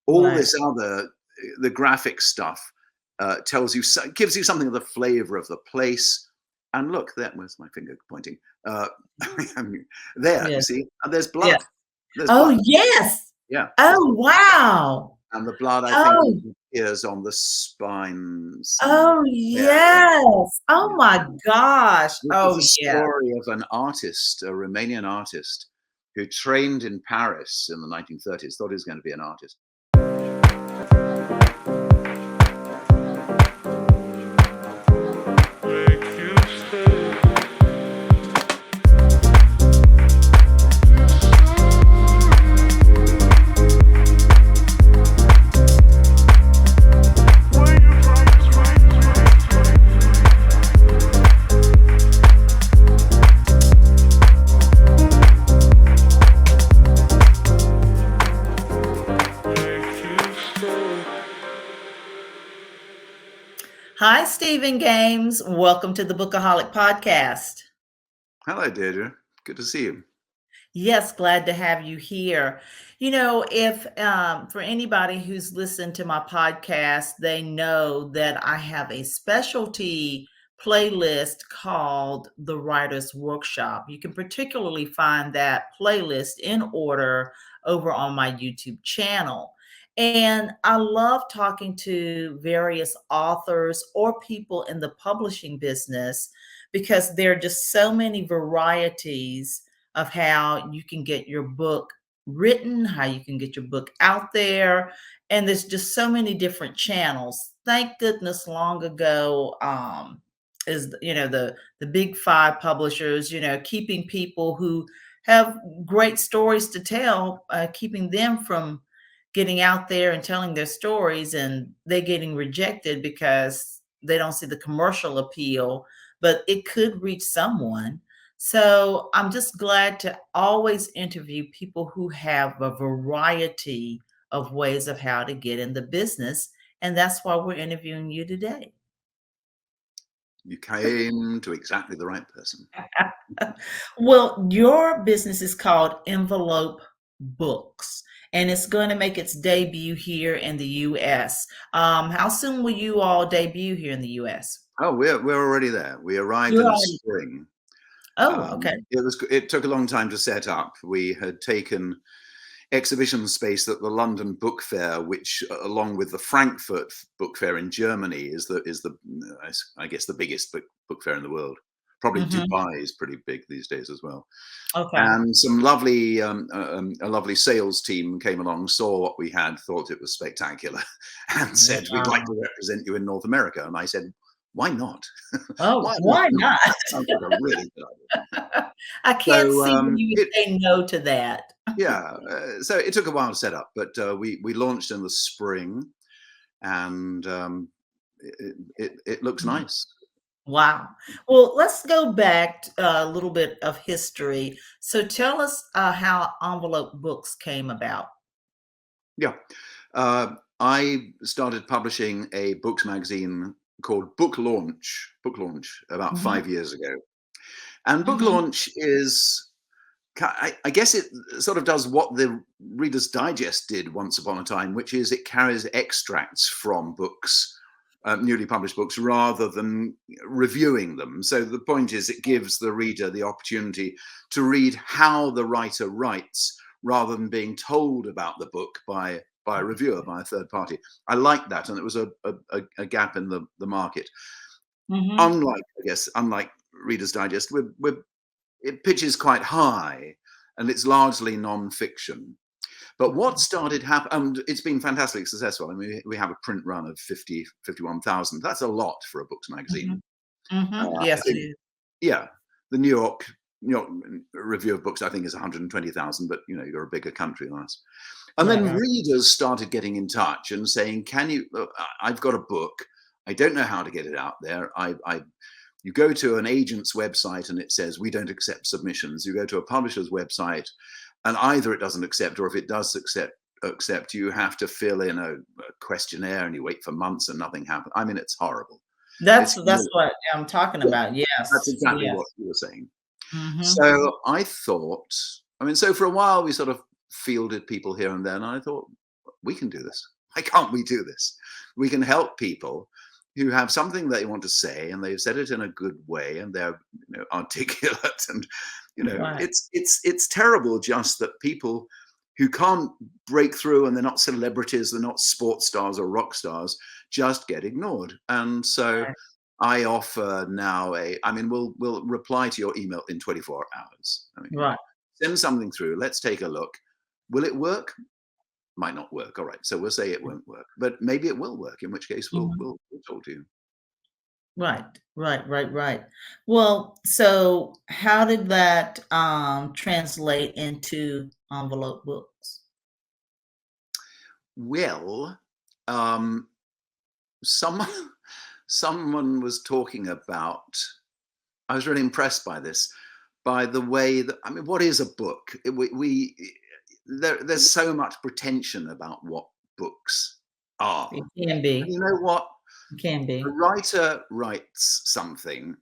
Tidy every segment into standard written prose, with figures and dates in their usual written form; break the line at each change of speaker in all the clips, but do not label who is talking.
All
Right.
this other, the graphic stuff, tells you, gives you something of the flavor of the place. And look, where's my finger pointing? There, you
Yes.
see, and there's
Yeah.
blood. There's blood.
Oh, yes.
Yeah, there's
Oh,
blood.
wow.
And the blood, I think,
Oh,
appears on the spines and
oh,
yeah,
yes. Oh
yeah.
my gosh.
This is
Oh,
a
yeah.
story of an artist, a Romanian artist, who trained in Paris in the 1930s, thought he was going to be an artist.
Hi, Stephen Games. Welcome to the Bookaholic podcast.
Hello, Deirdre. Good to see you.
Yes, glad to have you here. If for anybody who's listened to my podcast, they know that I have a specialty playlist called The Writer's Workshop. You can particularly find that playlist in order over on my YouTube channel. And I love talking to various authors or people in the publishing business because there are just so many varieties of how you can get your book written, how you can get your book out there. And there's just so many different channels. Thank goodness long ago, is the big five publishers, keeping people who have great stories to tell, keeping them from getting out there and telling their stories, and they getting rejected because they don't see the commercial appeal, but it could reach someone. So I'm just glad to always interview people who have a variety of ways of how to get in the business. And that's why we're interviewing you today.
You came to exactly the right person.
Well, your business is called Envelope Books, and it's going to make its debut here in the US. How soon will you all debut here in the US?
Oh, we're already there. We arrived
You're
in the
already.
spring.
Oh, okay.
It took a long time to set up. We had taken exhibition space at the London Book Fair, which, along with the Frankfurt Book Fair in Germany, is the I guess the biggest book fair in the world. Probably
Hmm.
Dubai is pretty big these days as well.
Okay.
And some lovely, a lovely sales team came along, saw what we had, thought it was spectacular, and said, "We'd like
Wow.
to represent you in North America." And I said, "Why not?
Oh,
Why on earth
why
not?
not?
That sounds like a really good idea."
I can't
So
see where you would say no to that.
yeah, so it took a while to set up, but we launched in the spring, and it looks
Mhm.
nice.
Wow. Well, let's go back a little bit of history. So tell us how Envelope Books came about.
Yeah, I started publishing a books magazine called Book Launch, about
Hmm.
5 years ago. And Book
Hmm.
Launch is, I guess it sort of does what the Reader's Digest did once upon a time, which is it carries extracts from books, newly published books, rather than reviewing them. So the point is, it gives the reader the opportunity to read how the writer writes, rather than being told about the book by a reviewer, by a third party. I like that, and it was a gap in the market.
Hmm.
Unlike Reader's Digest, it pitches quite high, and it's largely non-fiction. But what started happening, and it's been fantastically successful. I mean, we have a print run of 51,000. That's a lot for a books
Hmm.
magazine.
Hmm.
I
Yes, it
think,
is.
yeah, the New York Review of Books, I think, is 120,000. But you're a bigger country than us. And then
Right.
readers started getting in touch and saying, "Can you? I've got a book. I don't know how to get it out there. You go to an agent's website and it says we don't accept submissions. You go to a publisher's website, and either it doesn't accept, or if it does accept, you have to fill in a questionnaire and you wait for months and nothing happens. I mean, it's horrible.
That's
It's
that's what I'm talking
yeah,
about.
that's
Yes.
exactly
Yes.
what you were saying.
Hmm.
So I thought, I mean, so for a while we sort of fielded people here and there, and I thought, we can do this. Why can't we do this? We can help people who have something they want to say, and they've said it in a good way, and they're articulate, and
Right.
it's terrible just that people who can't break through, and they're not celebrities, they're not sports stars or rock stars, just get ignored. And so
Right.
I offer now we'll reply to your email in 24 hours.
Right.
Send something through. Let's take a look. Will it work? Might not work. All right. So we'll say it won't work, but maybe it will work, in which case
Mhm.
we'll talk to you.
Right. Right. Right. Right. Well, so how did that translate into envelope books?
Well, um, someone someone was talking about. I was really impressed by this, by the way that what is a book? There's so much pretension about what books are.
It can
And
be.
you know what?
It can
A
be.
writer writes something,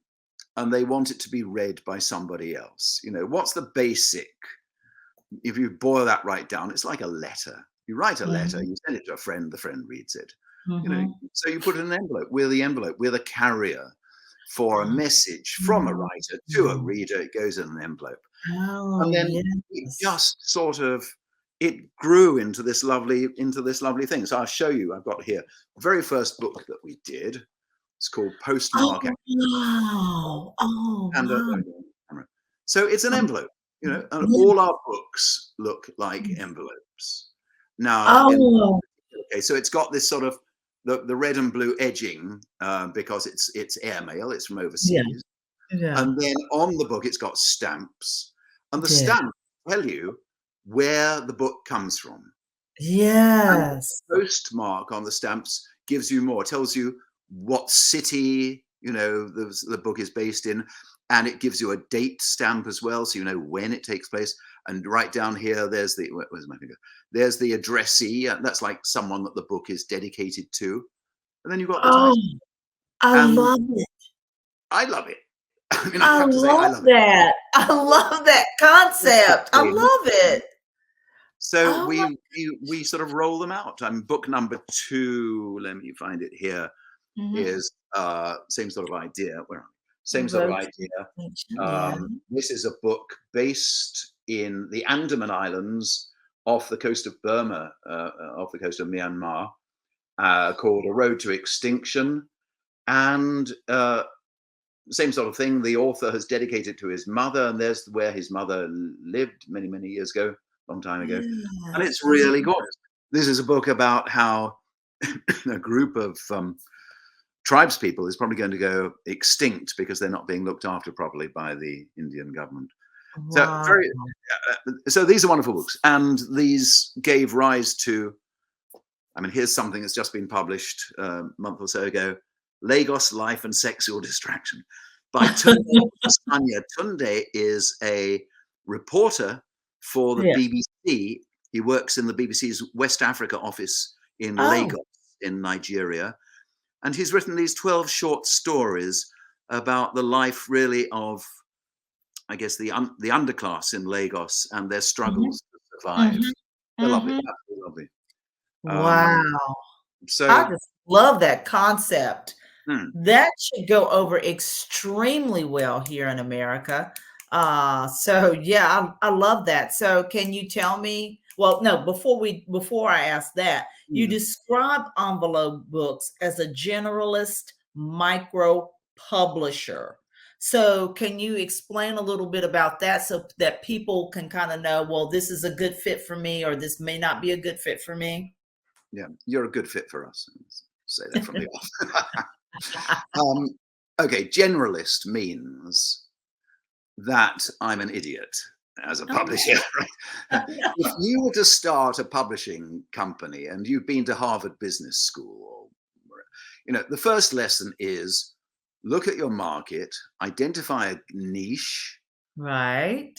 and they want it to be read by somebody else. What's the basic? If you boil that right down, it's like a letter. You write a letter,
Mhm.
you send it to a friend, the friend reads it.
Mhm.
So you put it in an envelope. We're the envelope. We're the carrier for a message from a
Oh.
writer to a reader. It goes in an envelope. And
Oh,
then it
yes.
just sort of it grew into this lovely thing. So I'll show you. I've got here the very first book that we did. It's called Postmark.
Oh, wow. Oh,
And
wow.
camera. So it's an envelope, and
Yeah.
all our books look like envelopes. Now,
Oh,
okay, so it's got this sort of the red and blue edging because it's airmail, it's from
yeah,
overseas,
yeah,
and then on the book it's got stamps, and the
yeah.
stamps tell you where the book comes from. And
Yes.
the postmark on the stamps gives you more, tells you what city, the book is based in, and it gives you a date stamp as well, so you know when it takes place. And right down here, where's my finger? There's the addressee. That's like someone that the book is dedicated to. And then you've got the
Oh,
title.
I
And
love it.
I love it. I
I
have to say, I
love
love it.
that. I love that concept. I
Okay.
love it.
So
Oh my
we sort of roll them out. Book number 2. Let me find it here.
mhm.
Is same sort of idea. Where are we? Same sort of
Road
idea.
yeah.
This is a book based in the Andaman Islands off the coast of Burma, off the coast of Myanmar, called A Road to Extinction. And same sort of thing. The author has dedicated to his mother, and there's where his mother lived many, many years ago, long time ago. And
Yes.
it's really good. This is a book about how a group of tribes people is probably going to go extinct because they're not being looked after properly by the Indian government. So
Wow.
very, so these are wonderful books, and these gave rise to. Here's something that's just been published a month or so ago: Lagos Life and Sexual Distraction by Tunde Sanya. Tunde is a reporter for the
Yeah.
BBC. He works in the BBC's West Africa office in
Oh.
Lagos, in Nigeria. And he's written these 12 short stories about the life, really, of, I guess, the underclass in Lagos and their
Mhm.
struggles to survive.
Mhm.
They're lovely,
Mhm.
absolutely lovely. Um,
Wow. I
so,
just love that concept.
hmm,
That should go over extremely well here in America. So yeah, I love that. So can you tell me, well, no, before I ask that, you
hmm,
describe envelope books as a generalist micro publisher. So can you explain a little bit about that so that people can kind of know, well, this is a good fit for me, or this may not be a good fit for me?
yeah, you're a good fit for us. Say that from the off. um, okay, generalist means that I'm an idiot as a publisher.
Okay.
Right? If you were to start a publishing company and you've been to Harvard Business School, or the first lesson is look at your market, identify a niche,
Right.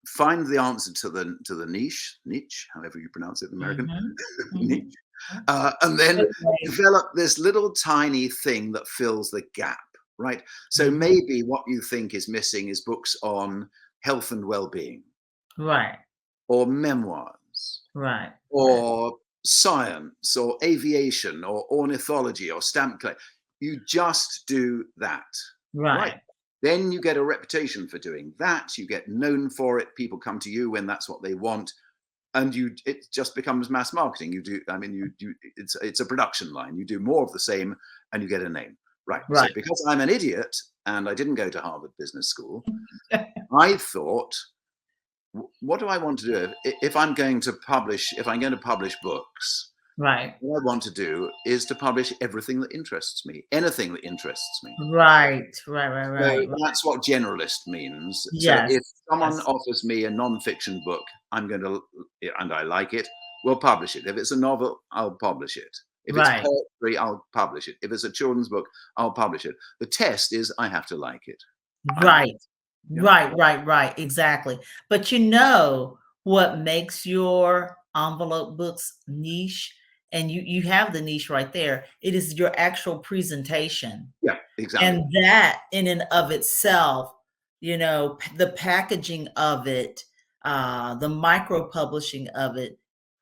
find the answer to the niche, however you pronounce it in American,
Mhm.
niche,
Mhm.
and then
Okay.
develop this little tiny thing that fills the gap. Right. So
Mhm.
maybe what you think is missing is books on health and well-being,
Right.
or memoirs,
Right. Right.
or science or aviation or ornithology or stamp collecting. You just do that, right?
Right.
Then you get a reputation for doing that. You get known for it. People come to you when that's what they want, and it just becomes mass marketing. It's a production line. You do more of the same, and you get a name, right? So
Right.
because I'm an idiot and I didn't go to Harvard Business School, I thought, what do I want to do if I'm going to publish books?
Right.
What I want to do is to publish everything that interests me, anything that interests me.
Right. Right. Right.
So
Right.
that's what generalist means. So
Yes.
if someone
Yes.
offers me a non-fiction book, and I like it, we'll publish it. If it's a novel, I'll publish it. If it's
Right.
poetry, I'll publish it. If it's a children's book, I'll publish it. The test is I have to like it.
Right.
Yeah.
Right. Exactly. But you know what makes your envelope books niche? And you have the niche right there. It is your actual presentation.
Yeah, exactly.
And that in and of itself, the packaging of it, the micro publishing of it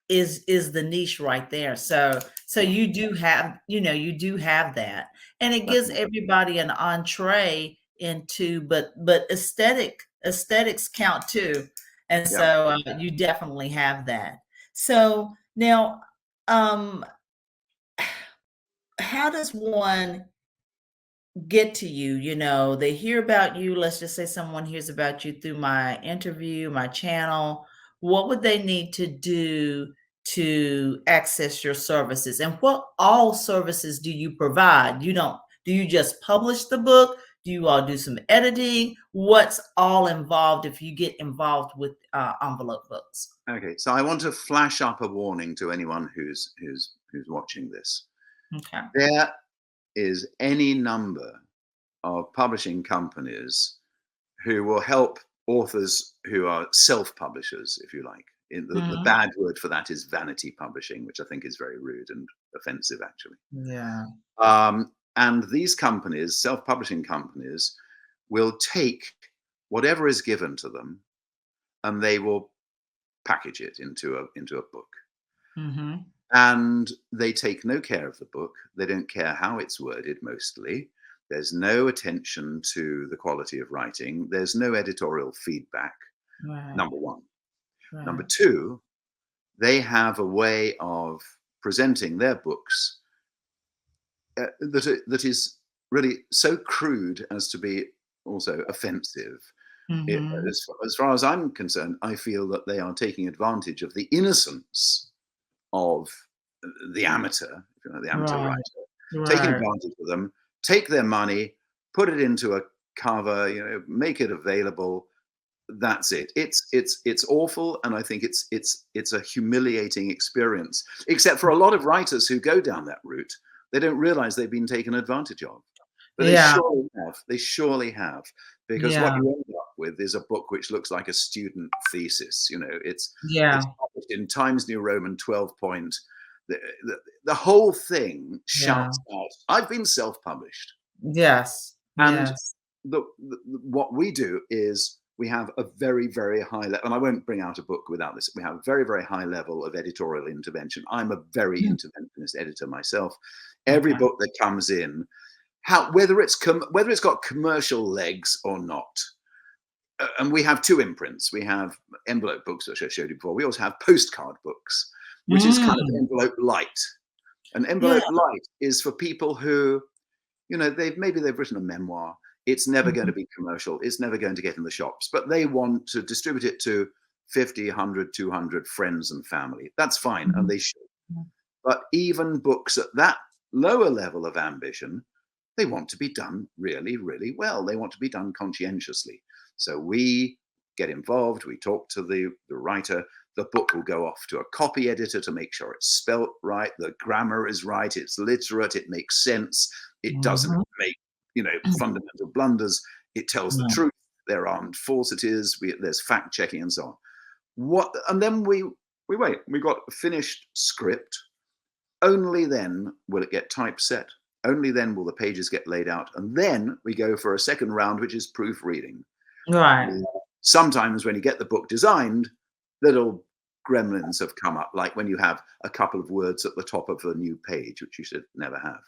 is the niche right there. So you do have, that. And it gives everybody an entree into, but aesthetics count too. And
Yeah.
so you definitely have that. So now, how does one get to you? They hear about you. Let's just say someone hears about you through my interview, my channel. What would they need to do to access your services? And what all services do you provide? Do you just publish the book? Do you all do some editing? What's all involved if you get involved with envelope books?
Okay, so I want to flash up a warning to anyone who's watching this.
Okay.
There is any number of publishing companies who will help authors who are self-publishers, if you like. The bad word for that is vanity publishing, which I think is very rude and offensive, actually.
Yeah.
And these companies, self-publishing companies, will take whatever is given to them, and they will package it into a book.
Mm-hmm.
And they take no care of the book. They don't care how it's worded, mostly. There's no attention to the quality of writing. There's no editorial feedback,
Right.
number one.
Right.
Number two, they have a way of presenting their books that is really so crude as to be also offensive.
Mm-hmm.
As far as I'm concerned, I feel that they are taking advantage of the innocence of the amateur, the amateur
Right.
writer, taking advantage of them, take their money, put it into a cover, make it available. That's it. It's awful, and I think it's a humiliating experience. Except for a lot of writers who go down that route, they don't realize they've been taken advantage of. But
Yeah.
they surely have. They surely have, because what
Yeah.
you end up with is a book which looks like a student thesis. It's
Yeah.
published in Times New Roman 12 point. The whole thing shouts out, "I've been self-published."
Yes.
And
Yes.
what we do is we have a very, very high level, and I won't bring out a book without this. We have a very, very high level of editorial intervention. I'm a very interventionist editor myself. Every
Okay.
book that comes in, whether it's got commercial legs or not. And we have two imprints. We have envelope books, which I showed you before. We also have postcard books, which is kind of envelope light. And envelope light is for people who, they've written a memoir. It's never going to be commercial. It's never going to get in the shops, but they want to distribute it to 50, 100, 200 friends and family. That's fine, and they should. But even books at that lower level of ambition, they want to be done really, really well. They want to be done conscientiously. So we get involved. We talk to the writer. The book will go off to a copy editor to make sure it's spelt right. The grammar is right. It's literate. It makes sense. It doesn't make, fundamental blunders. It tells the truth. There aren't falsities. There's fact checking and so on. And then we wait. We got a finished script. Only then will it get typeset. Only then will the pages get laid out. And then we go for a second round, which is proofreading.
Right.
Sometimes when you get the book designed, that'll gremlins have come up, like when you have a couple of words at the top of a new page, which you should never have.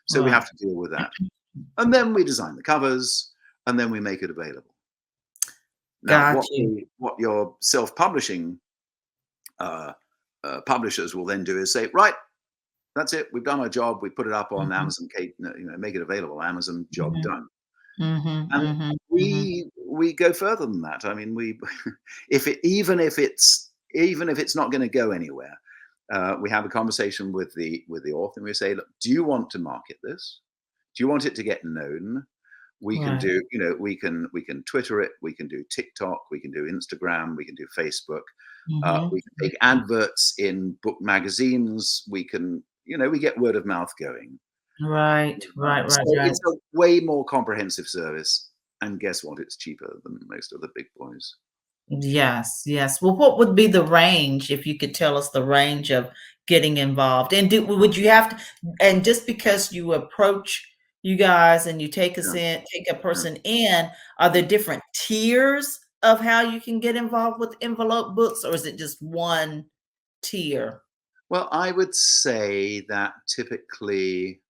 So we
Right.
have to deal with that. And then we design the covers, and then we make it available. Now,
Got you.
what your self-publishing publishers will then do is say, right, that's it. We've done our job. We put it up on
Mhm,
Amazon, make it available. Amazon, job
mhm,
done.
mhm,
And
mhm, mhm.
we go further than that. I mean, we even if it's not going to go anywhere, we have a conversation with the author, and we say, look, do you want to market this? Do you want it to get known? We can
Right.
do, we can Twitter it, we can do TikTok, we can do Instagram, we can do Facebook,
Mhm.
we can take adverts in book magazines, we can, we get word of mouth going.
Right, right,
So
right, right.
it's a way more comprehensive service, and guess what? It's cheaper than most of the big boys.
Yes, yes. Well, what would be the range, if you could tell us the range of getting involved? And would you have to, and just because you approach you guys and you
Yeah,
take a
yeah,
person in, are there
yeah.
different tiers of how you can get involved with envelope books, or is it just one tier?
Well, I would say that typically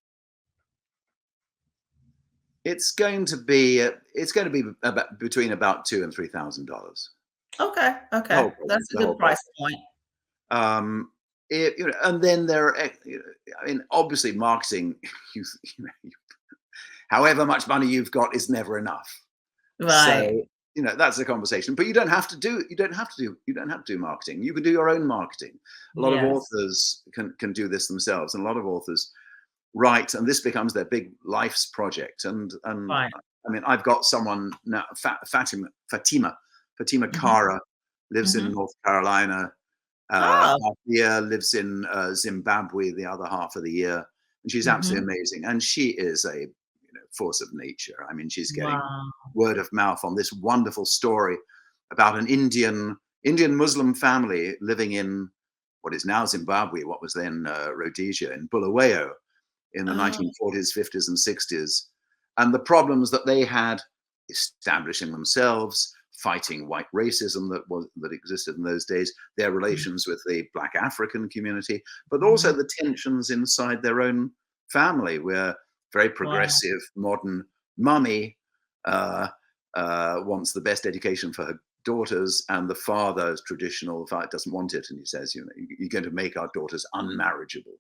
it's going to be about between about $2,000 and $3,000.
Okay,
The
okay.
whole project,
That's a
the whole
good price
project.
point.
Um, and then there are, I mean, obviously, marketing. You, you know, however much money you've got is never enough.
Right.
So that's a conversation. But you don't have to do marketing. You can do your own marketing. A lot of
Yes.
authors can do this themselves, and a lot of authors write, and this becomes their big life's project. And
Right.
I mean, I've got someone now, Fatima
Mhm,
Kara, lives in
mhm.
North Carolina.
Oh.
Half the year lives in Zimbabwe, the other half of the year, and she's absolutely
Mhm.
amazing. And she is a force of nature. I mean, she's getting
Wow.
word of mouth on this wonderful story about an Indian Muslim family living in what is now Zimbabwe, what was then Rhodesia, in Bulawayo, in the
Oh.
1940s, 50s, and 60s, and the problems that they had establishing themselves, fighting white racism that existed in those days, their relations with the Black African community, but also
Mhm.
the tensions inside their own family, where very
Wow.
progressive, modern mummy uh, wants the best education for her daughters, and the father is traditional. The father doesn't want it, and he says, you're going to make our daughters unmarriageable.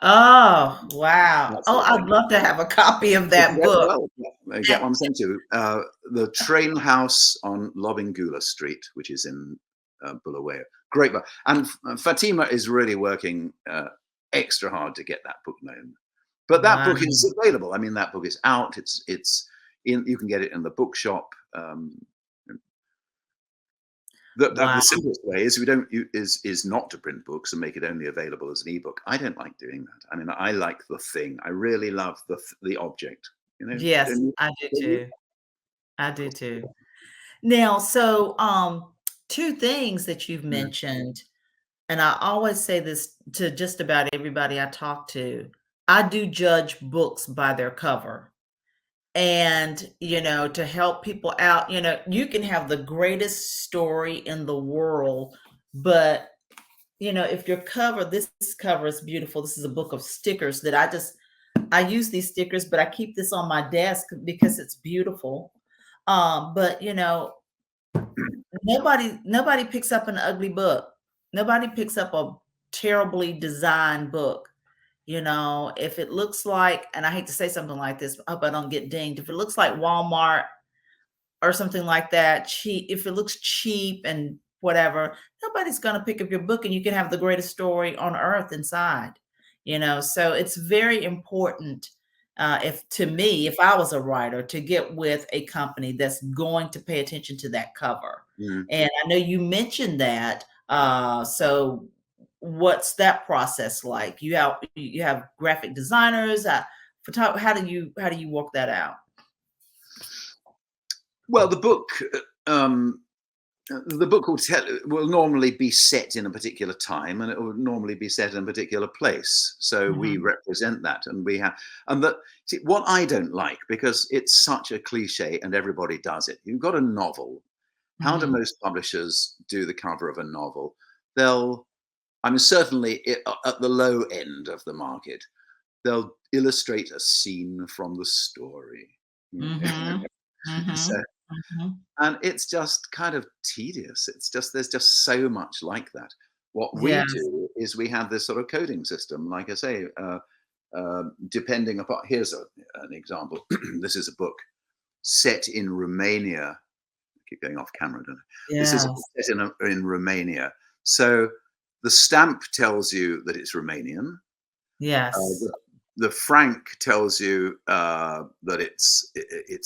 Oh, wow.
That
Oh,
sort of
I'd
thing.
love to have a copy of that book.
Well, yeah, get
And
one sent to you. The Train House on Lobingula Street, which is in Bulawayo. Great book. And Fatima is really working extra hard to get that book known. But that
wow,
book is available. I mean, that book is out. You can get it in the bookshop. The
wow.
simplest way is we don't is not to print books and make it only available as an ebook. I don't like doing that. I mean, I like the thing. I really love the object.
Yes,
Don't you?
I do
Don't you?
too. I do too. Now, so, 2 things that you've
Yeah.
mentioned, and I always say this to just about everybody I talk to. I do judge books by their cover. And, to help people out, you can have the greatest story in the world, but, if your cover this cover is beautiful. This is a book of stickers that I use these stickers, but I keep this on my desk because it's beautiful. But, nobody picks up an ugly book. Nobody picks up a terribly designed book. If it looks like, and I hate to say something like this, I hope I don't get dinged. If it looks like Walmart or something like that, cheap, if it looks cheap and whatever, nobody's going to pick up your book, and you can have the greatest story on earth inside. So it's very important, if to me, if I was a writer, to get with a company that's going to pay attention to that cover.
Mm.
And I know you mentioned that. So what's that process like? You have graphic designers, how do you work that out?
Well, um, the book will normally be set in a particular time, and it will normally be set in a particular place. So we
Mhm,
represent that, and we have, and that. See, what I don't like, because it's such a cliche and everybody does it. You've got a novel. How do
mhm.
most publishers do the cover of a novel? I mean, certainly at the low end of the market, they'll illustrate a scene from the story.
Mhm.
So,
Mhm. Mhm.
and it's just kind of tedious. It's just there's just so much like that. What we
Yes.
do is we have this sort of coding system, like I say, depending upon. Here's an example. This is a book set in Romania. I keep going off camera, don't I? This is a book
Yes.
set in Romania. So the stamp tells you that it's Romanian.
Yes.
The franc tells you that it's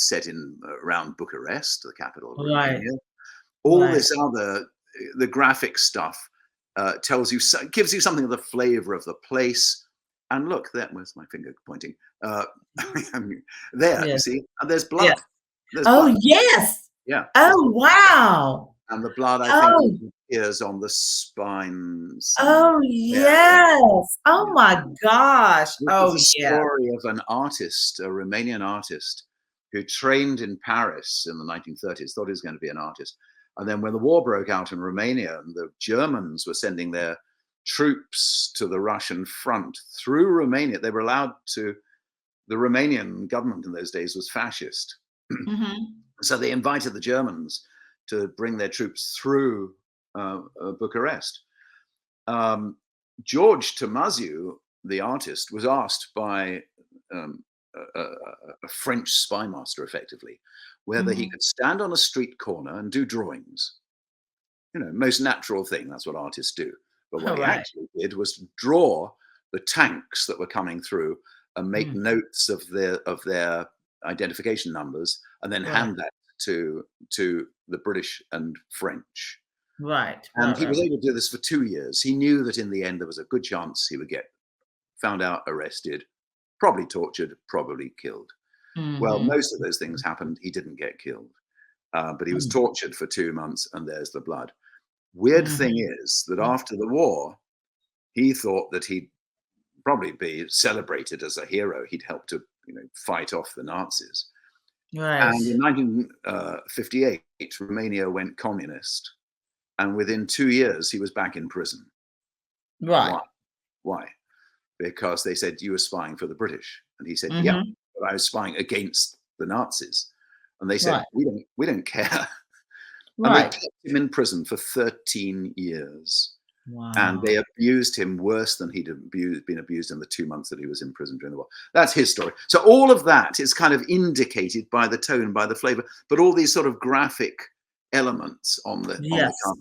set in around Bucharest, the capital of
Right.
Romania. All
Right.
this other, the graphic stuff tells you, gives you something of the flavor of the place. And look, where's my finger pointing? Uh, there, you
Yes.
see, and there's
Yes.
blood. There's blood.
Oh, yes.
Yeah, there's
Oh,
blood.
wow.
And the blood, I think,
Oh,
appears on the spine somewhere.
oh,
Yeah,
yes. Oh
yeah.
my gosh.
This is
Oh,
a
yeah.
story of an artist, a Romanian artist, who trained in Paris in the 1930s, thought he was going to be an artist. And then when the war broke out in Romania and the Germans were sending their troops to the Russian front through Romania, they were allowed to, the Romanian government in those days was fascist.
Mhm.
So they invited the Germans to bring their troops through Bucharest. Um, George Tomaziu, the artist, was asked by um, a French spy master, effectively, whether he
Mhm.
could stand on a street corner and do drawings. You know, most natural thing. That's what artists do. But what he
Right.
actually did was draw the tanks that were coming through and make
Mm.
notes of their identification numbers, and then
Right.
hand that to the British and French.
Right.
And
Right.
he was
Right.
able to do this for 2 years. He knew that in the end there was a good chance he would get found out, arrested, probably tortured, probably killed. Well,
Mhm.
most of those things happened. He didn't get killed, but he was
Mm.
tortured for 2 months, and there's the blood. Weird thing
Mhm.
is that after the war, he thought that he'd probably be celebrated as a hero. He'd helped to, fight off the Nazis. And
Right.
in 1958, Romania went communist, and within 2 years, he was back in prison.
Right.
Why? Why? Because they said, "You were spying for the British." And he said, "Yeah,
Mhm.
but I was spying against the Nazis." And they said,
Right.
"We don't care." And they
Right.
kept him in prison for 13 years. And
Wow.
they abused him worse than been abused in the 2 months that he was in prison during the war. That's his story. So all of that is kind of indicated by the tone, by the flavor, but all these sort of graphic elements on the
Yes.
cover.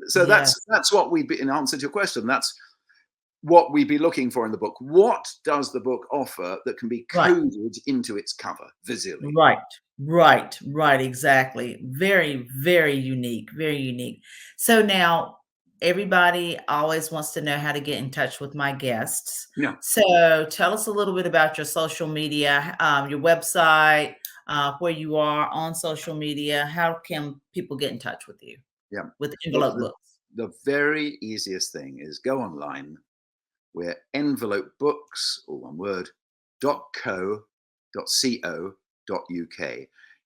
So
Yes.
that's what we'd be, in answer to your question, that's what we'd be looking for in the book. What does the book offer that can be
Right.
coded into its cover visually?
Right. Right. Right. Exactly. Very, very unique. Very unique. So now everybody always wants to know how to get in touch with my guests.
Yeah.
So tell us a little bit about your social media, your website, where you are on social media. How can people get in touch with you
Yeah.
with
Well,
Envelope Books?
the very easiest thing is go online. We're EnvelopeBooks, all one word, .co.uk.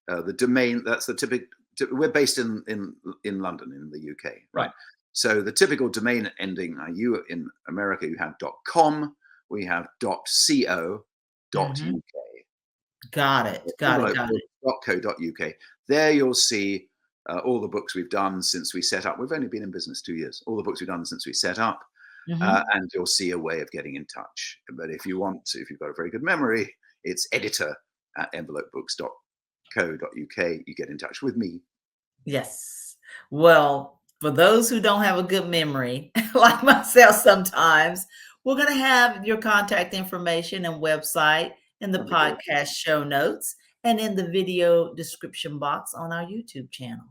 The domain, that's the typical, we're based in London, in the UK, right?
Right.
So the typical domain ending, you in America, you have .com, we have .co.uk.
Mhm. Got it. Got it. Got it.
EnvelopeBooks.co.uk. There you'll see all the books we've done since we set up. We've only been in business 2 years. All the books we've done since we set up.
Mhm.
And you'll see a way of getting in touch. But if you want to, if you've got a very good memory, it's editor@envelopebooks.co.uk. You get in touch with me.
Yes. Well, for those who don't have a good memory, like myself sometimes, we're going to have your contact information and website in the
That'd be great.
podcast show notes and in the video description box on our YouTube channel.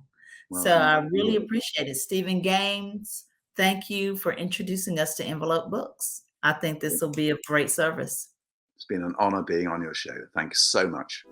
Well,
So I
thank
really
you.
appreciate it. Stephen Gaines, thank you for introducing us to Envelope Books. I think this will be a great service.
It's been an honor being on your show. Thanks so much.